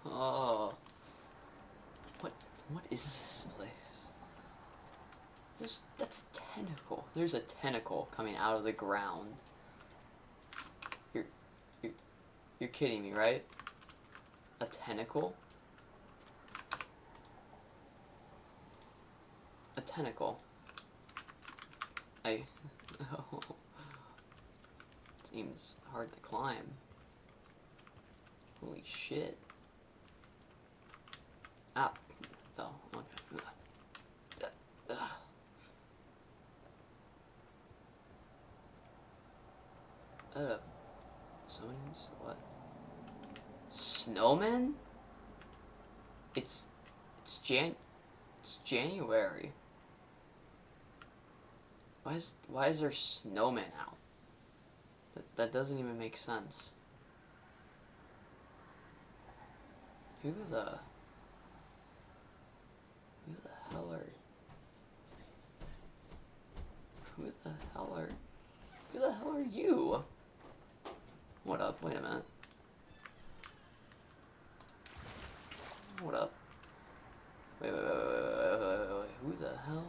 Oh, what? What is this place? That's a tentacle. There's a tentacle coming out of the ground. You're, you're, you're kidding me, right? A tentacle? A tentacle. Oh, seems hard to climb. Holy shit. Ah, fell. Okay. Ugh. Snowman's what? Snowman? It's it's January. Why is there snowmen out? That doesn't even make sense. Who the who the hell are who the hell are who the hell are you? What up? Wait a minute. What up? Wait. Who the hell?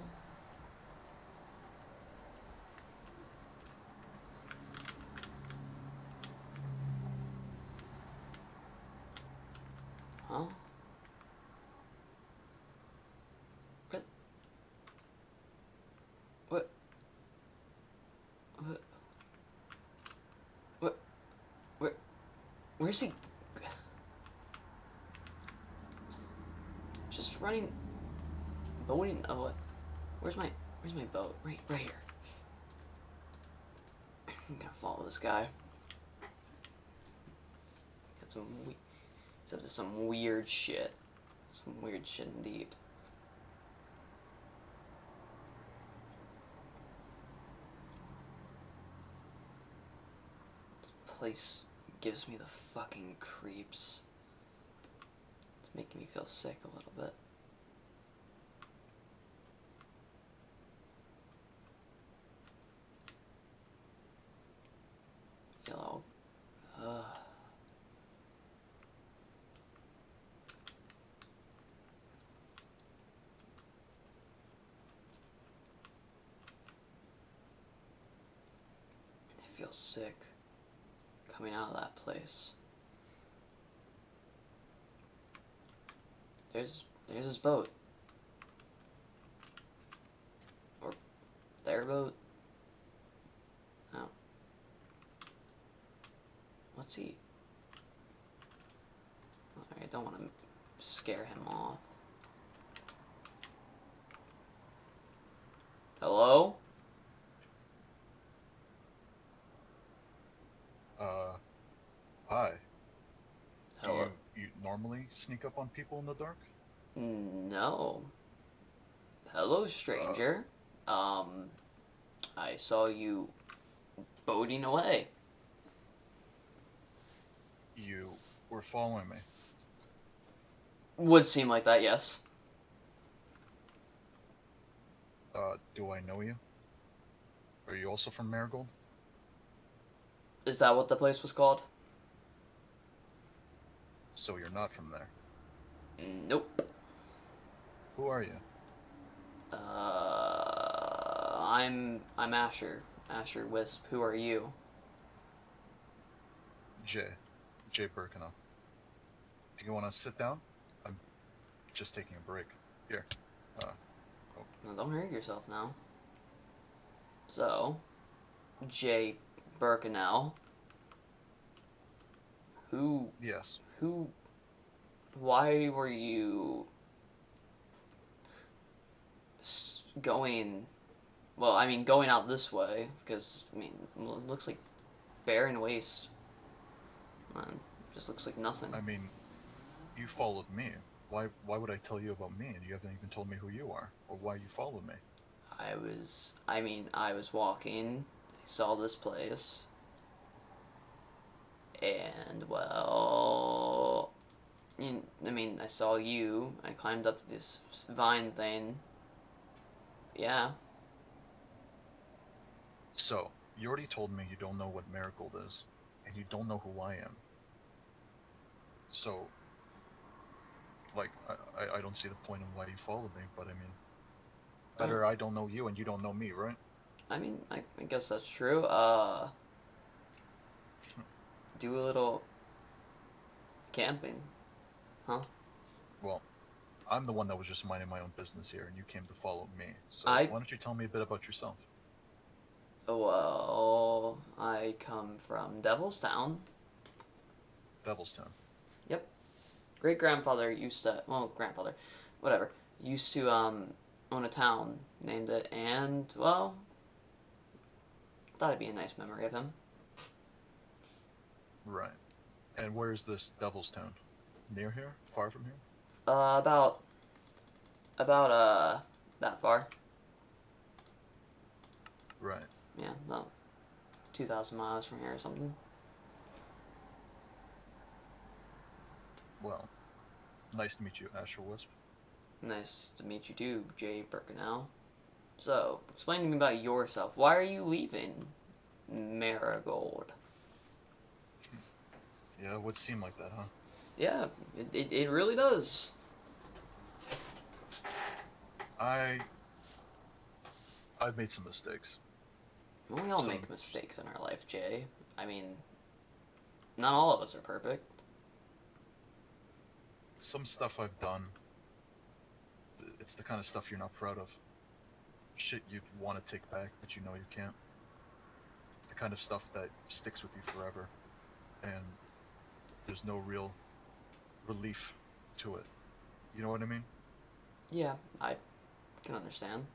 Huh? What? What? What? What? Where's he? Just running, boating. Oh, what? Where's my boat? Right here. I'm gonna follow this guy. Got some, he's up to some weird shit. Some weird shit indeed. This place gives me the fucking creeps. It's making me feel sick a little bit. Yellow. Ugh. I feel sick coming out of that place. There's his boat. Or their boat. Oh. What's he? I don't want to scare him off. Hello? Hi. Do Hello? you normally sneak up on people in the dark? No. Hello, Uh, stranger. Um, I saw you boating away. you were following me. Would seem like that, yes. Do I know you? Are you also from Marigold? Is that what the place was called? So you're not from there. Nope. Who are you? I'm Asher. Asher Wisp. Who are you? Jay. Jay Birkenau. Do you want to sit down? I'm just taking a break. Here. Uh, oh, Now, don't hurt yourself now. So, Jay Birkenau. Who, yes. who, why were you going, well, I mean, going out this way, because, I mean, well, it looks like barren waste. Man, just looks like nothing. I mean, you followed me. Why would I tell you about me? You haven't even told me who you are or why you followed me. I was walking, I saw this place, and, well, I mean, I saw you, I climbed up this vine thing, yeah. So, you already told me you don't know what Marigold is, and you don't know who I am. So, Like, I don't see the point in why you followed me, but I mean, Uh, better I don't know you and you don't know me, right? I mean, I guess that's true. Do a little camping, huh? Well, I'm the one that was just minding my own business here, and you came to follow me. So I why don't you tell me a bit about yourself? Well, I come from Devilstown. Devilstown. Yep. Great grandfather used to, well, grandfather, whatever, used to own a town, named it, and well, thought it'd be a nice memory of him. Right. And where's this Devilstown? Near here? Far from here? About that far. Right. Yeah, about 2,000 miles from here or something. Well, nice to meet you, Asher Wisp. Nice to meet you too, Jay Birkenau. So, explain to me about yourself. Why are you leaving Marigold? Yeah, it would seem like that, huh? Yeah, it really does. I I've made some mistakes. Well, we all Some make mistakes in our life, Jay. I mean, not all of us are perfect. some stuff I've done. It's the kind of stuff you're not proud of. Shit you'd want to take back, but you know you can't. The kind of stuff that sticks with you forever, and there's no real relief to it. You know what I mean? Yeah, I can understand.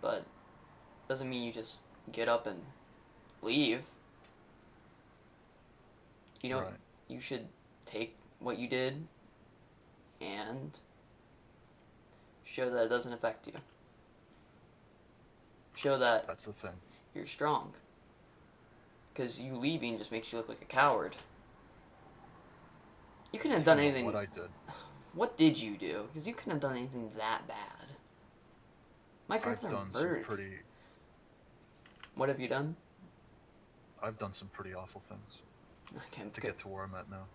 But doesn't mean you just get up and leave. You know, Right. you should take what you did and show that it doesn't affect you. Show that That's the thing. you're strong. Because you leaving just makes you look like a coward. You couldn't have You done don't know what anything. I did. What did you do? Because you couldn't have done anything that bad. My I've grandfather done some murdered people. pretty What have you done? I've done some pretty awful things Okay, to good. get to where I'm at now.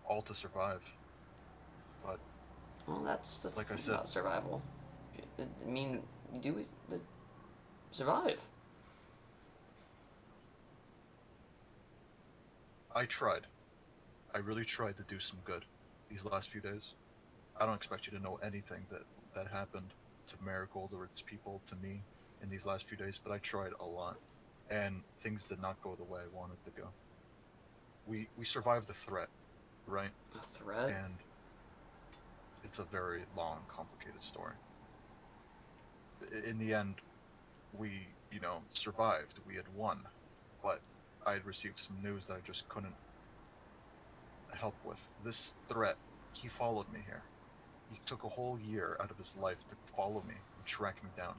All to survive. But Well, that's like the I thing said, about survival. I mean, you do it to survive. I tried. I really tried to do some good these last few days. I don't expect you to know anything that happened to Marigold or its people to me in these last few days, but I tried a lot, and things did not go the way I wanted to go. We survived the threat, right? A threat? And it's a very long, complicated story. In the end, we survived. We had won, but I had received some news that I just couldn't help with. This threat, he followed me here. He took a whole year out of his life to follow me and track me down.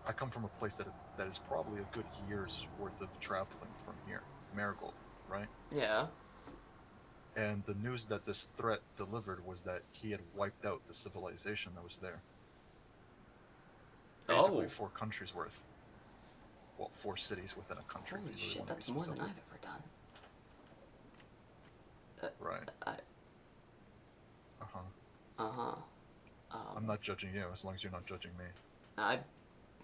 I come from a place that is probably a good year's worth of traveling from here, Marigold, right? Yeah. And the news that this threat delivered was that he had wiped out the civilization that was there. Basically, Oh. 4 countries worth. Well, 4 cities within a country, if Holy you really shit, want to be that's more than specific. I've ever done. Uh, Right. I, Uh huh. uh-huh. I'm not judging you as long as you're not judging me. I'm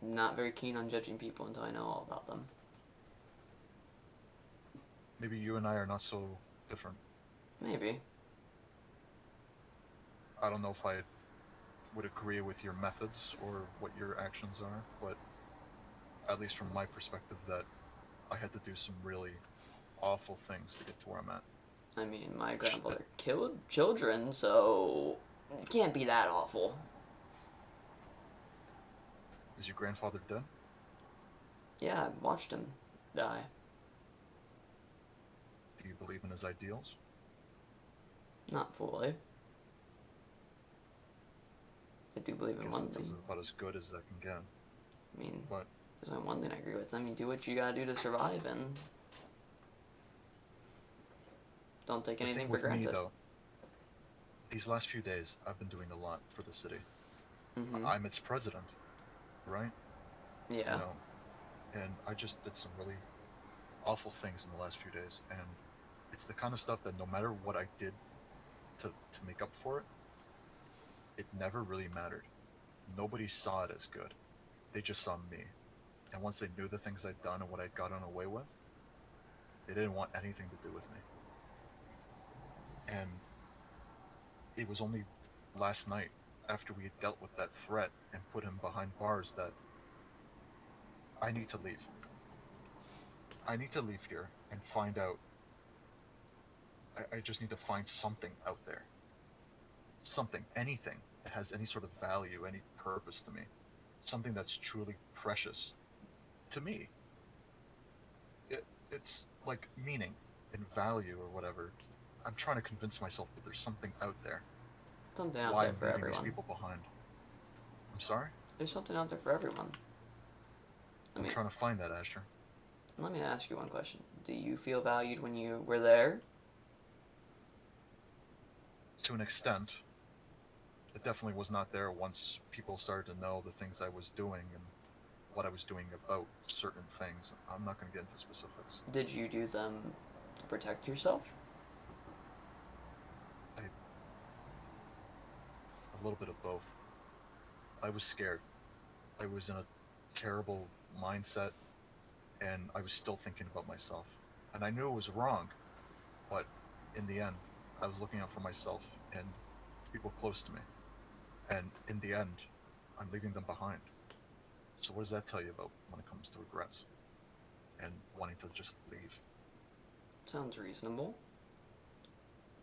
not very keen on judging people until I know all about them. Maybe you and I are not so different. Maybe. I don't know if I would agree with your methods or what your actions are, but at least from my perspective, that I had to do some really awful things to get to where I'm at. I mean, my Shit that grandfather killed children, so it can't be that awful. is your grandfather dead? Yeah, I watched him die. Do you believe in his ideals? Not fully. I do believe I in guess one that's thing. about as good as that can get. I mean, But there's only one thing I agree with. I mean, do what you gotta do to survive and don't take the anything thing for with me, granted. though, these last few days, I've been doing a lot for the city. Mm-hmm. I'm its president, right? You Yeah. know, and I just did some really awful things in the last few days, and it's the kind of stuff that no matter what I did to make up for it, it never really mattered. Nobody saw it as good. They just saw me. And once they knew the things I'd done and what I'd gotten away with, they didn't want anything to do with me. And it was only last night, after we had dealt with that threat and put him behind bars, that I need to leave. I need to leave here and find out. I just need to find something out there. Something, anything that has any sort of value, any purpose to me. Something that's truly precious to me. It's like meaning and value or whatever. I'm trying to convince myself that there's something out there. Something out Why there I'm for leaving these everyone. people behind. I'm sorry? There's something out there for everyone. I I'm mean, trying to find that, Asher. let me ask you one question. Do you feel valued when you were there? To an extent, it definitely was not there once people started to know the things I was doing and what I was doing about certain things. I'm not going to get into specifics. Did you do them to protect yourself? I, a little bit of both. I was scared. I was in a terrible mindset, and I was still thinking about myself. And I knew it was wrong, but in the end, I was looking out for myself and people close to me. And in the end, I'm leaving them behind. So what does that tell you about when it comes to regrets and wanting to just leave? Sounds reasonable,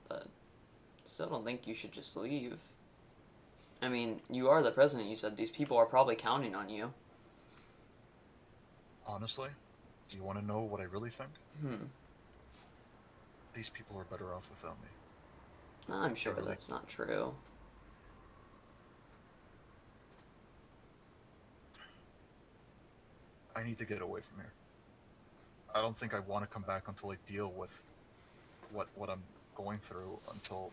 but still don't think you should just leave. I mean, you are the president. You said these people are probably counting on you. Honestly, do you want to know what I really think? Hmm. These people are better off without me. I'm I sure really. that's not true. I need to get away from here. I don't think I want to come back until I deal with what I'm going through until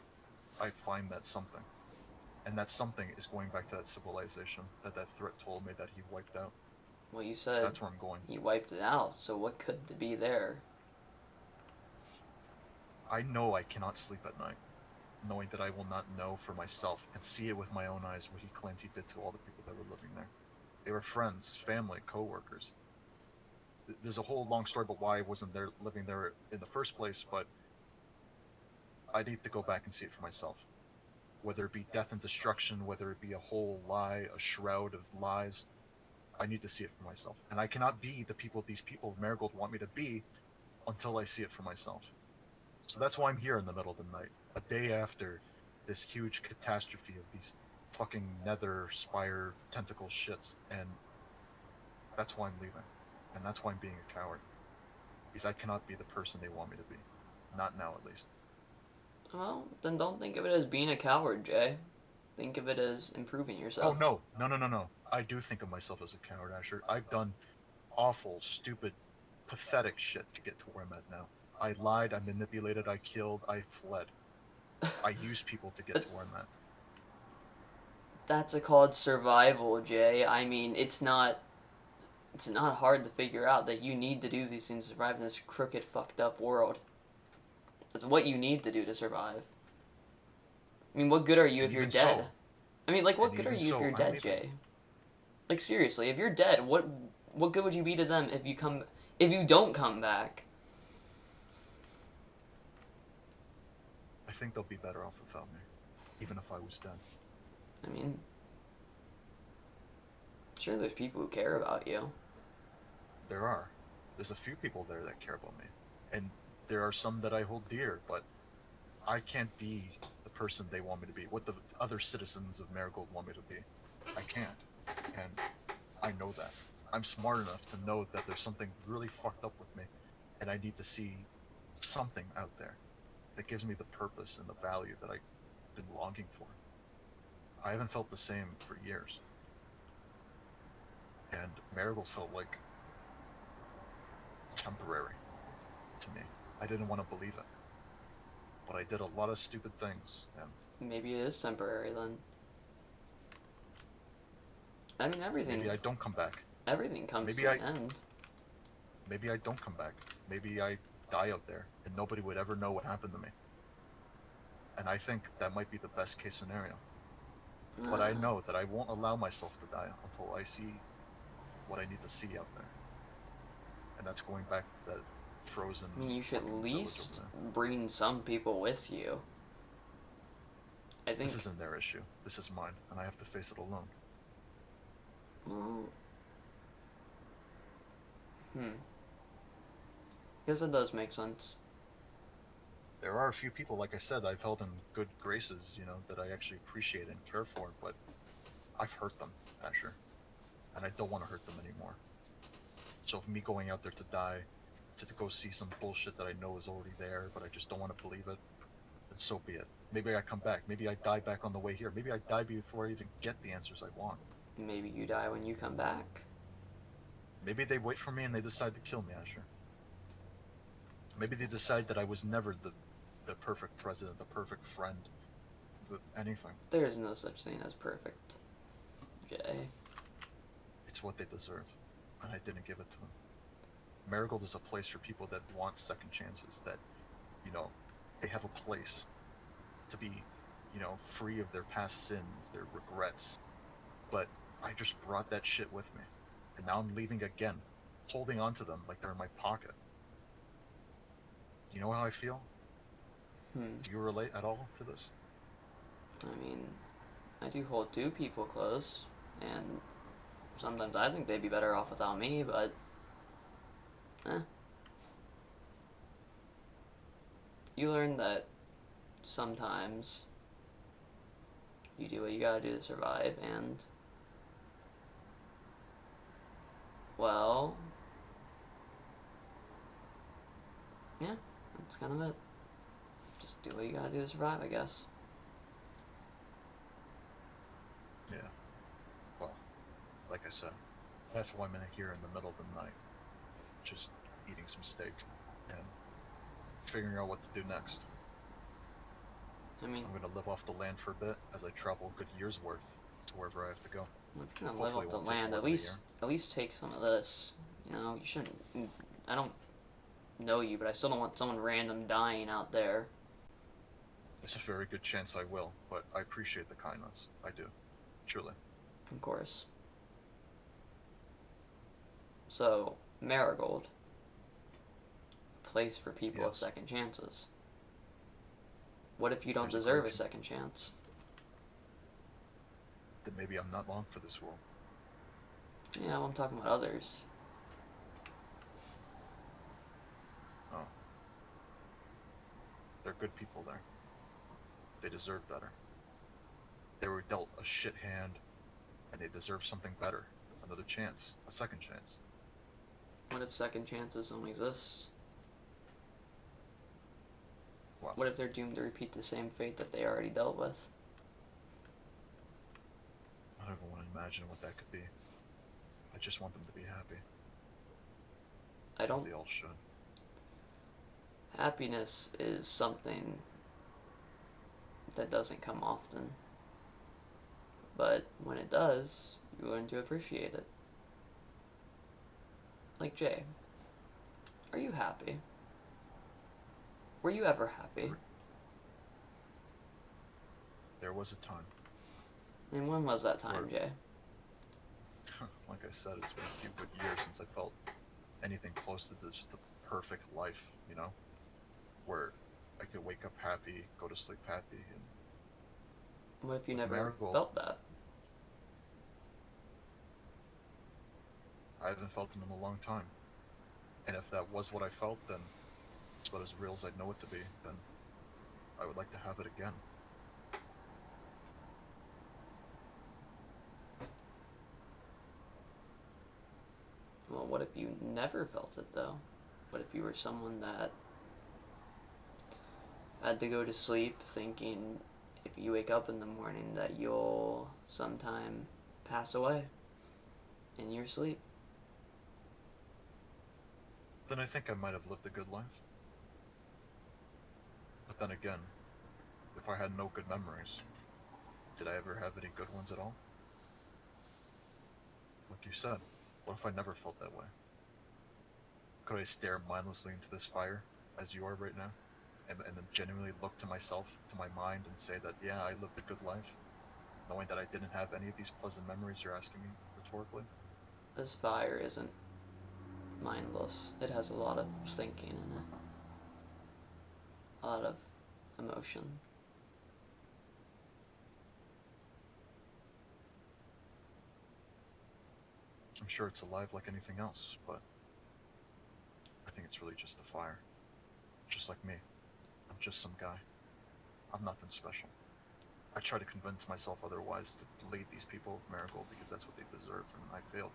I find that something. And that something is going back to that civilization that that threat told me that he wiped out. Well, you said That's where I'm going. he wiped it out, so what could be there? I know I cannot sleep at night, knowing that I will not know for myself and see it with my own eyes what he claimed he did to all the people that were living there. They were friends, family, co-workers. There's a whole long story about why I wasn't there living there in the first place, but I need to go back and see it for myself. Whether it be death and destruction, whether it be a whole lie, a shroud of lies, I need to see it for myself. And I cannot be the people these people of Marigold want me to be until I see it for myself. So that's why I'm here in the middle of the night, a day after this huge catastrophe of these fucking nether spire tentacle shits, and that's why I'm leaving. And that's why I'm being a coward. Because I cannot be the person they want me to be. Not now, at least. Well, then don't think of it as being a coward, Jay. Think of it as improving Oh, yourself. no. No, no, no, no. I do think of myself as a coward, Asher. I've done awful, stupid, pathetic shit to get to where I'm at now. I lied, I manipulated, I killed, I fled. I used people to get to that's where I'm at. that's a called survival, Jay. I mean, it's not hard to figure out that you need to do these things to survive in this crooked, fucked up world. That's what you need to do to survive. I mean, what good are you And if you're even dead? so, I mean, like, what and good are even you if so, you're I'm dead, leaving. Jay? Like, seriously, if you're dead, what good would you be to them if you don't come back? I think they'll be better off without me, even if I was dead. I mean, sure, there's people who care about you. There are. There's a few people there that care about me. And there are some that I hold dear, but I can't be the person they want me to be, what the other citizens of Marigold want me to be. I can't. And I know that. I'm smart enough to know that there's something really fucked up with me, and I need to see something out there that gives me the purpose and the value that I've been longing for. I haven't felt the same for years, and Marigold felt like temporary to me. I didn't want to believe it, but I did a lot of stupid things, and Maybe it is temporary then. I mean, maybe I don't come back. everything comes Maybe to an I end. maybe I don't come back. Maybe I die out there, and nobody would ever know what happened to me. And I think that might be the best case scenario. But I Uh, know that I won't allow myself to die until I see what I need to see out there. And that's going back to that frozen I mean, you should at fucking village over least there. bring some people with you. I This think, isn't their issue. This is mine, and I have to face it alone. well, hmm. Guess it does make sense. There are a few people, like I said, I've held in good graces, that I actually appreciate and care for, but I've hurt them, Asher, and I don't want to hurt them anymore. So if me going out there to die, to go see some bullshit that I know is already there, but I just don't want to believe it, then so be it. Maybe I come back. Maybe I die back on the way here. Maybe I die before I even get the answers I want. Maybe you die when you come back. Maybe they wait for me and they decide to kill me, Asher. Maybe they decide that I was never the perfect president, the perfect friend, anything. There is no such thing as perfect, Jay. It's what they deserve, and I didn't give it to them. Marigold is a place for people that want second chances, that, you know, they have a place to be, free of their past sins, their regrets. But I just brought that shit with me. And now I'm leaving again, holding on to them like they're in my pocket. You know how I feel? Hmm. Do you relate at all to this? I mean, I do hold two people close, and sometimes I think they'd be better off without me, but, eh. You learn that sometimes you do what you gotta do to survive, and, well, yeah, that's kind of it. Just do what you gotta do to survive, I guess. Yeah. Well, like I said, that's why I'm in here in the middle of the night, just eating some steak and figuring out what to do next. I mean, I'm gonna live off the land for a bit as I travel a good year's worth to wherever I have to go. if you're gonna live Hopefully, off it the won't take land, more at than a least year. at least take some of this. You know, you shouldn't. I don't know you, but I still don't want someone random dying out there. There's a very good chance I will, but I appreciate the kindness. I do. Truly. Of course. So, Marigold, place for people of Yes. second chances. What if you don't There's a deserve great a chance second chance? that maybe I'm not long for this world. Yeah, well, I'm talking about others. Oh, they're good people there. They deserve better. They were dealt a shit hand, and they deserve something better. Another chance. A second chance. What if second chances don't exist? Well, What if they're doomed to repeat the same fate that they already dealt with? I don't even want to imagine what that could be. I just want them to be happy, I as don't. they all should. Happiness is something that doesn't come often. But when it does, you learn to appreciate it. Like Jay, are you happy? Were you ever happy? There, there was a time And when was that time, where, Jay? like I said, it's been a few good years since I felt anything close to just the perfect life, where I could wake up happy, go to sleep happy, and What if you with never Marigold, felt that? I haven't felt it in a long time. And if that was what I felt, then it's about as real as I know it to be. Then I would like to have it again. Well, what if you never felt it, though? What if you were someone that had to go to sleep thinking if you wake up in the morning that you'll sometime pass away in your sleep? Then I think I might have lived a good life. But then again, if I had no good memories, did I ever have any good ones at all? Like you said, what if I never felt that way? Could I stare mindlessly into this fire, as you are right now, and then genuinely look to myself, to my mind, and say that, yeah, I lived a good life, knowing that I didn't have any of these pleasant memories you're asking me rhetorically? This fire isn't mindless. It has a lot of thinking in it, a lot of emotion. I'm sure it's alive like anything else, but I think it's really just a fire. Just like me. I'm just some guy. I'm nothing special. I try to convince myself otherwise to lead these people with Marigold because that's what they deserve, and I failed.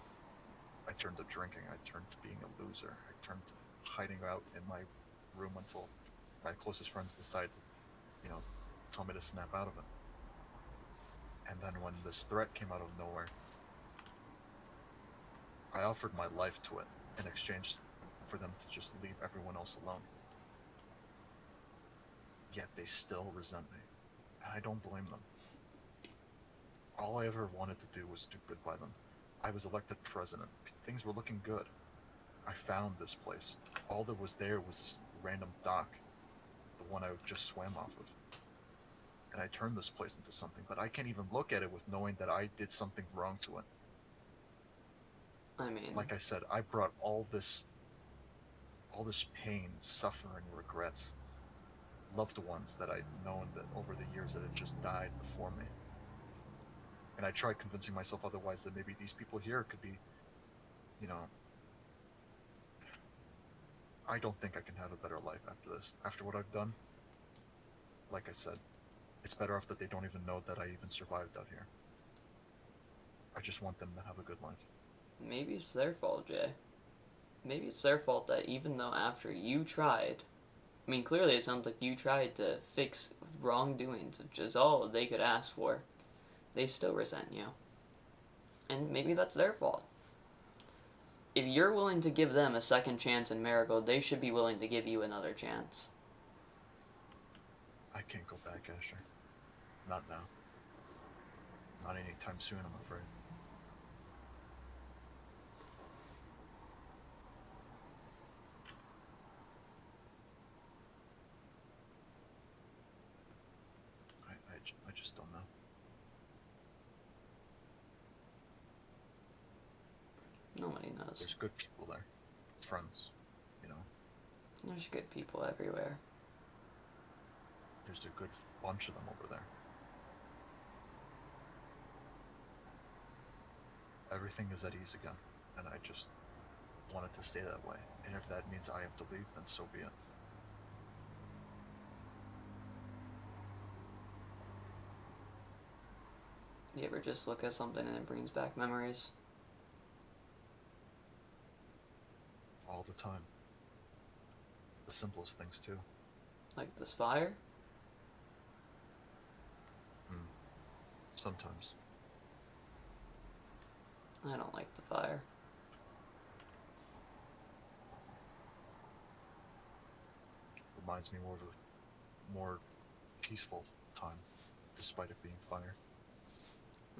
I turned to drinking, I turned to being a loser, I turned to hiding out in my room until my closest friends decided to, you know, tell me to snap out of it. And then when this threat came out of nowhere, I offered my life to it in exchange for them to just leave everyone else alone. Yet they still resent me, and I don't blame them. All I ever wanted to do was do good by them. I was elected president. Things were looking good. I found this place. All that was there was this random dock, the one I just swam off of. And I turned this place into something, but I can't even look at it with knowing that I did something wrong to it. I mean, Like I said, I brought all this pain, suffering, regrets, loved ones that I'd known that over the years that had just died before me. And I tried convincing myself otherwise that maybe these people here could be, you know, I don't think I can have a better life after this. After what I've done, like I said, it's better off that they don't even know that I even survived out here. I just want them to have a good life. maybe it's their fault, Jay. Maybe it's their fault that even though after you tried, I mean, clearly it sounds like you tried to fix wrongdoings, which is all they could ask for. They still resent you. And maybe that's their fault. If you're willing to give them a second chance in Marigold, they should be willing to give you another chance. I can't go back, Asher. Not now. Not anytime soon, I'm afraid. I just don't know. Nobody knows. There's good people there. Friends, you know. There's good people everywhere. There's a good bunch of them over there. Everything is at ease again, and I just want it to stay that way. And if that means I have to leave, then so be it. You ever just look at something and it brings back memories? All the time. The simplest things, too. Like this fire? Hmm. Sometimes. I don't like the fire. Reminds me more of a more peaceful time, despite it being fire.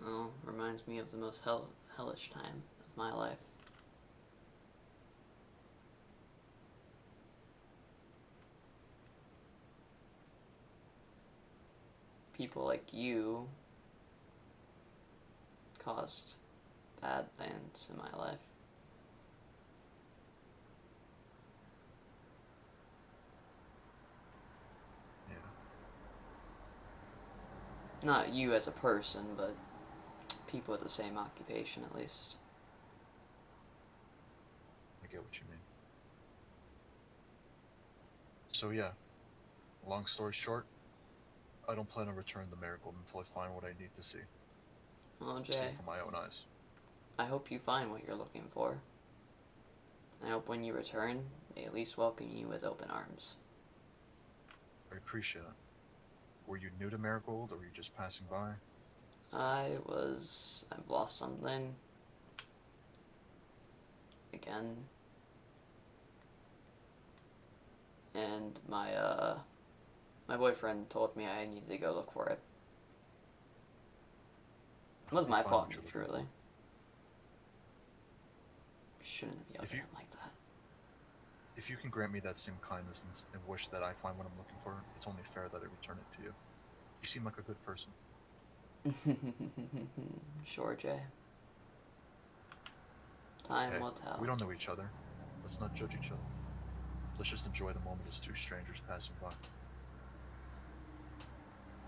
Oh, reminds me of the most hellish time of my life. People like you caused bad things in my life. Yeah, Not you as a person, but people with the same occupation at least. I get what you mean. So yeah, long story short, I don't plan on returning to Marigold until I find what I need to see. Well, See Jay, it with my own eyes. I hope you find what you're looking for. I hope when you return, they at least welcome you with open arms. I appreciate it. Were you new to Marigold, or were you just passing by? I've lost something. Again. And my boyfriend told me I needed to go look for it. I It hope was you my find fault, what you're looking truly. for. Shouldn't have yelled If at you him like that. If you can grant me that same kindness and wish that I find what I'm looking for, it's only fair that I return it to you. You seem like a good person. Sure, Jay. Time Hey, will we tell. don't know each other. Let's not judge each other. Let's just enjoy the moment as two strangers passing by.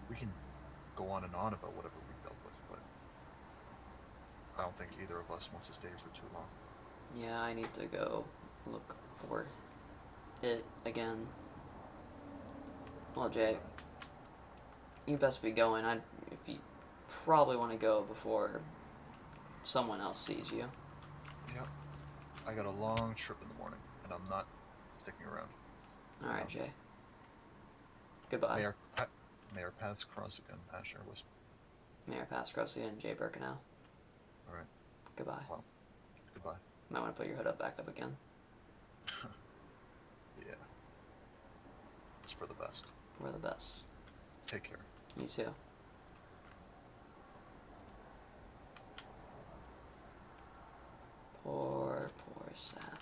We can go on and on about whatever we dealt with, but I don't think either of us wants to stay for too long. Yeah, I need to go look for it again. Well, Jay, Alright. you best be going. If you probably want to go before someone else sees you. Yep. I got a long trip in the morning, and I'm not sticking around. All You right, know? Jay. Goodbye. May our, may our paths cross again, Asher Whisper. Mayor Pascrossi and Jay Birkenau. Alright. Goodbye. Well, goodbye. Might want to put your hood up back up again. Yeah. It's for the best. We're the best. Take care. You too. Poor, poor sap.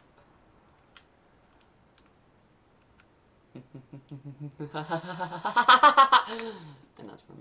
And that's from